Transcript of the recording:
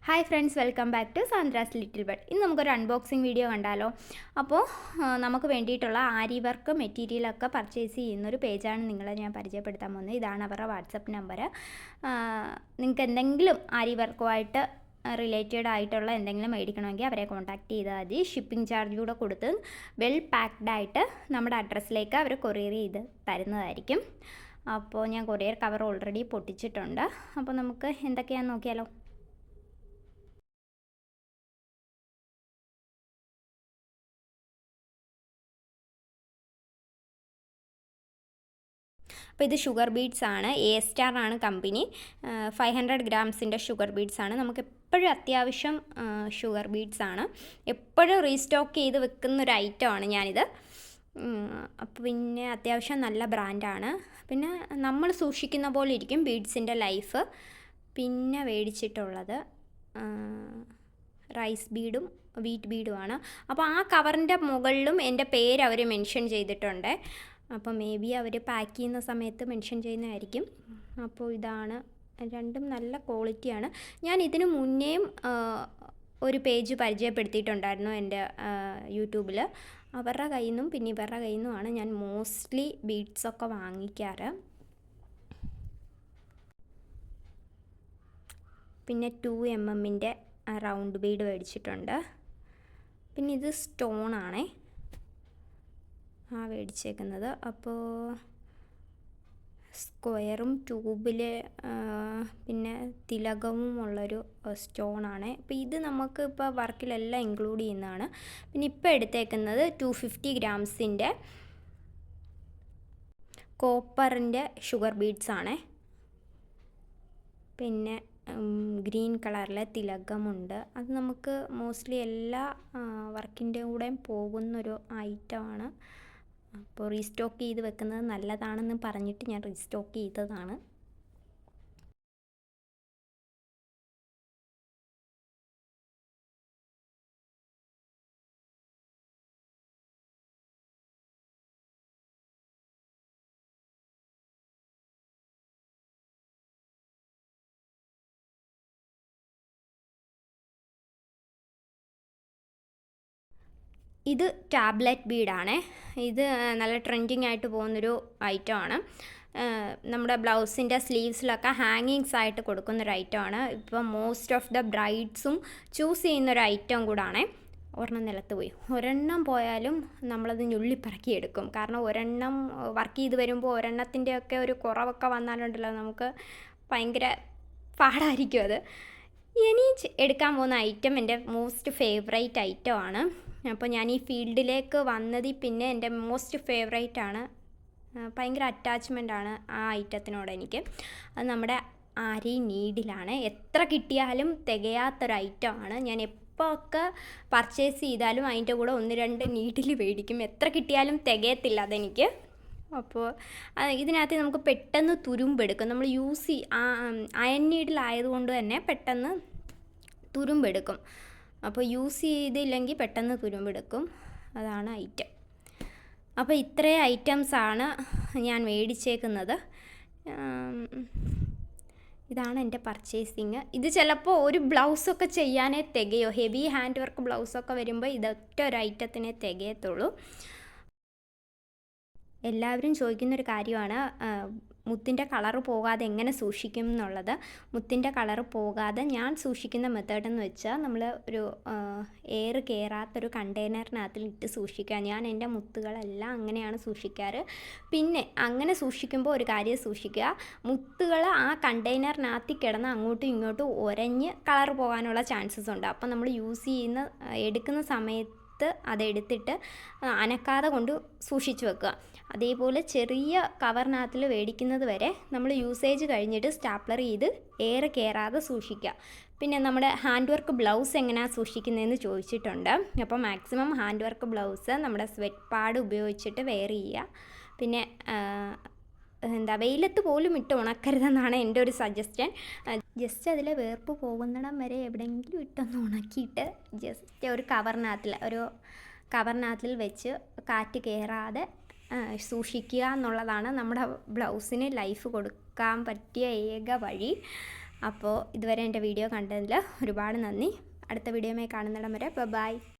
Hi friends, welcome back to Sandra's little bud. ഇന്ന് നമുക്കൊരു unboxing video കണ്ടാലോ. അപ്പോൾ നമുക്ക് വേണ്ടിയിട്ടുള്ള ആരി വർക്ക് മെറ്റീരിയലൊക്കെ പർച്ചേസ് ചെയ്യുന്നൊരു പേജാണ് നിങ്ങളെ ഞാൻ പരിചയപ്പെടുത്താൻ പോകുന്നത്. ഇതാണ് അവരുടെ വാട്സപ്പ് നമ്പർ. നിങ്ങൾക്ക് എന്തെങ്കിലും ആരി വർക്കുമായിട്ട് റിലേറ്റഡ് ആയിട്ടുള്ള എന്തെങ്കിലും മേടിക്കണമെങ്കിൽ അവരെ കോൺടാക്റ്റ് ചെയ്താൽ മതി. ഷിപ്പിംഗ് ചാർജ് കൂടെ കൊടുത്ത് വെൽ പാക്ഡ് ആയിട്ട് നമ്മുടെ അഡ്രസ്സിലേക്ക് അവർ കൊറിയർ ചെയ്ത് തരുന്നതായിരിക്കും. അപ്പോൾ ഞാൻ കൊറിയർ കവർ ഓൾറെഡി പൊട്ടിച്ചിട്ടുണ്ട്. അപ്പോൾ നമുക്ക് എന്തൊക്കെയാണെന്ന് നോക്കിയാലോ. അപ്പോൾ ഇത് ഷുഗർ ബീഡ്സ് ആണ്. A-Star ആണ് കമ്പനി. 500 ഗ്രാംസിൻ്റെ ഷുഗർ ബീഡ്സ് ആണ്. നമുക്ക് എപ്പോഴും അത്യാവശ്യം ഷുഗർ ബീഡ്സ് ആണ്. എപ്പോഴും റീസ്റ്റോക്ക് ചെയ്ത് വെക്കുന്നൊരു ഐറ്റമാണ് ഞാനിത്. അപ്പോൾ പിന്നെ അത്യാവശ്യം നല്ല ബ്രാൻഡാണ്. പിന്നെ നമ്മൾ സൂക്ഷിക്കുന്ന പോലെ ഇരിക്കും ബീഡ്സിൻ്റെ ലൈഫ്. പിന്നെ മേടിച്ചിട്ടുള്ളത് റൈസ് ബീഡും വീറ്റ് ബീഡുമാണ്. അപ്പോൾ ആ കവറിൻ്റെ മുകളിലും എൻ്റെ പേര് അവർ മെൻഷൻ ചെയ്തിട്ടുണ്ട്. അപ്പോൾ മേ ബി അവർ പാക്ക് ചെയ്യുന്ന സമയത്ത് മെൻഷൻ ചെയ്യുന്നതായിരിക്കും. അപ്പോൾ ഇതാണ്, രണ്ടും നല്ല ക്വാളിറ്റിയാണ്. ഞാൻ ഇതിനു മുന്നേയും ഒരു പേജ് പരിചയപ്പെടുത്തിയിട്ടുണ്ടായിരുന്നു എൻ്റെ യൂട്യൂബിൽ. അവരുടെ കയ്യിൽ നിന്നും പിന്നെ ഇവരുടെ കയ്യിൽ നിന്നുമാണ് ഞാൻ മോസ്റ്റ്ലി ബീഡ്സൊക്കെ വാങ്ങിക്കാറ്. പിന്നെ 2mm റൗണ്ട് ബീഡ് മേടിച്ചിട്ടുണ്ട്. പിന്നെ ഇത് സ്റ്റോണാണേ മേടിച്ചേക്കുന്നത്. അപ്പോൾ സ്ക്വയറും ട്യൂബിൽ പിന്നെ തിലകവും ഉള്ളൊരു സ്റ്റോണാണ്. അപ്പോൾ ഇത് നമുക്ക് ഇപ്പോൾ വർക്കിലെല്ലാം ഇൻക്ലൂഡ് ചെയ്യുന്നതാണ്. പിന്നെ ഇപ്പോൾ എടുത്തേക്കുന്നത് 250 ഗ്രാംസിൻ്റെ കോപ്പറിൻ്റെ ഷുഗർ ബീഡ്സ് ആണ്. പിന്നെ ഗ്രീൻ കളറിലെ തിലകമുണ്ട്. അത് നമുക്ക് മോസ്റ്റ്ലി എല്ലാ വർക്കിൻ്റെ കൂടെയും പോകുന്നൊരു ഐറ്റമാണ്. അപ്പോൾ റീസ്റ്റോക്ക് ചെയ്ത് വെക്കുന്നത് നല്ലതാണെന്ന് പറഞ്ഞിട്ട് ഞാൻ റീസ്റ്റോക്ക് ചെയ്തതാണ്. ഇത് ടാബ്ലറ്റ് ബീഡാണ്. ഇത് നല്ല ട്രെൻഡിങ് ആയിട്ട് പോകുന്നൊരു ഐറ്റമാണ്. നമ്മുടെ ബ്ലൗസിൻ്റെ സ്ലീവ്സിലൊക്കെ ഹാങ്ങിങ്സ് ആയിട്ട് കൊടുക്കുന്നൊരു ഐറ്റമാണ്. ഇപ്പോൾ മോസ്റ്റ് ഓഫ് ദ ബ്രൈഡ്സും ചൂസ് ചെയ്യുന്നൊരു ഐറ്റം കൂടാണ്. ഒരെണ്ണം നിലത്ത് പോയി, ഒരെണ്ണം പോയാലും നമ്മളത് ഞുള്ളിപ്പറക്കിയെടുക്കും. കാരണം ഒരെണ്ണം വർക്ക് ചെയ്ത് വരുമ്പോൾ ഒരെണ്ണത്തിൻ്റെയൊക്കെ ഒരു കുറവൊക്കെ വന്നാലുണ്ടല്ലോ നമുക്ക് ഭയങ്കര പാടായിരിക്കും അത്. ഇനി എടുക്കാൻ പോകുന്ന ഐറ്റം എൻ്റെ മോസ്റ്റ് ഫേവറേറ്റ് ഐറ്റമാണ്. അപ്പോൾ ഞാൻ ഈ ഫീൽഡിലേക്ക് വന്നതിൽ പിന്നെ എൻ്റെ മോസ്റ്റ് ഫേവറേറ്റ് ആണ്. ഭയങ്കര അറ്റാച്ച്മെൻ്റ് ആണ് ആ ഐറ്റത്തിനോട് എനിക്ക്. അത് നമ്മുടെ ആരി നീഡിലാണ്. എത്ര കിട്ടിയാലും തികയാത്തൊരു ഐറ്റമാണ്. ഞാൻ എപ്പോൾ ഒക്കെ പർച്ചേസ് ചെയ്താലും അതിൻ്റെ കൂടെ 1-2 നീഡിൽ മേടിക്കും. എത്ര കിട്ടിയാലും തികയത്തില്ല അതെനിക്ക്. അപ്പോൾ ഇതിനകത്ത് നമുക്ക് പെട്ടെന്ന് തുരുമ്പെടുക്കും. നമ്മൾ അയൺ നീഡിലായതുകൊണ്ട് തന്നെ പെട്ടെന്ന് തുരുമ്പെടുക്കും. അപ്പോൾ യൂസ് ചെയ്തില്ലെങ്കിൽ പെട്ടെന്ന് തുരുമ്പെടുക്കും. അതാണ് ഐറ്റം. അപ്പോൾ ഇത്രയും ഐറ്റംസാണ് ഞാൻ മേടിച്ചേക്കുന്നത്. ഇതാണ് എൻ്റെ പർച്ചേസിങ്. ഇത് ചിലപ്പോൾ ഒരു ബ്ലൗസൊക്കെ ചെയ്യാനേ തികയോ. ഹെവി ഹാൻഡ് വർക്ക് ബ്ലൗസൊക്കെ വരുമ്പോൾ ഇതൊറ്റ ഒരു ഐറ്റത്തിനെ തികയത്തുള്ളൂ. എല്ലാവരും ചോദിക്കുന്നൊരു കാര്യമാണ് മുത്തിൻ്റെ കളറ് പോകാതെ എങ്ങനെ സൂക്ഷിക്കും എന്നുള്ളത്. മുത്തിൻ്റെ കളറ് പോകാതെ ഞാൻ സൂക്ഷിക്കുന്ന മെത്തേഡ് എന്ന് വെച്ചാൽ നമ്മൾ ഒരു എയർ കയറാത്തൊരു കണ്ടെയ്നറിനകത്തിൽ ഇട്ട് സൂക്ഷിക്കുക. ഞാൻ എൻ്റെ മുത്തുകളെല്ലാം അങ്ങനെയാണ് സൂക്ഷിക്കാറ്. പിന്നെ അങ്ങനെ സൂക്ഷിക്കുമ്പോൾ ഒരു കാര്യം സൂക്ഷിക്കുക, മുത്തുകൾ ആ കണ്ടെയ്നറിനകത്ത് കിടന്ന് അങ്ങോട്ടും ഇങ്ങോട്ടും ഉരഞ്ഞ് കളറ് പോകാനുള്ള ചാൻസസ് ഉണ്ട്. അപ്പോൾ നമ്മൾ എടുക്കുന്ന സമയത്ത് അതെടുത്തിട്ട് അനക്കാതെ കൊണ്ട് സൂക്ഷിച്ച് വെക്കുക. അതേപോലെ ചെറിയ കവറിനകത്തിൽ മേടിക്കുന്നത് വരെ നമ്മൾ യൂസേജ് കഴിഞ്ഞിട്ട് സ്റ്റാപ്ലർ ചെയ്ത് എയർ കയറാതെ സൂക്ഷിക്കുക. പിന്നെ നമ്മുടെ ഹാൻഡ് വർക്ക് ബ്ലൗസ് എങ്ങനെയാണ് സൂക്ഷിക്കുന്നതെന്ന് ചോദിച്ചിട്ടുണ്ട്. അപ്പോൾ മാക്സിമം ഹാൻഡ് വർക്ക് ബ്ലൗസ് നമ്മുടെ സ്വെറ്റ് പാഡ് ഉപയോഗിച്ചിട്ട് വെയർ ചെയ്യുക. പിന്നെ വെയിലത്ത് പോലും ഇട്ട് ഉണക്കരുതെന്നാണ് എൻ്റെ ഒരു സജസ്റ്റൻ. ജസ്റ്റ് അതിൽ വേർപ്പ് പോകുന്നിടം വരെ എവിടെയെങ്കിലും ഇട്ടൊന്ന് ഉണക്കിയിട്ട് ജസ്റ്റ് ഒരു കവറിനകത്തിൽ വെച്ച് കാറ്റ് കയറാതെ സൂക്ഷിക്കുക എന്നുള്ളതാണ് നമ്മുടെ ബ്ലൗസിന് ലൈഫ് കൊടുക്കാൻ പറ്റിയ ഏക വഴി. അപ്പോൾ ഇതുവരെ എൻ്റെ വീഡിയോ കണ്ടതിൽ ഒരുപാട് നന്ദി. അടുത്ത വീഡിയോയുമായി കാണുന്നിടം വരെ ബൈ.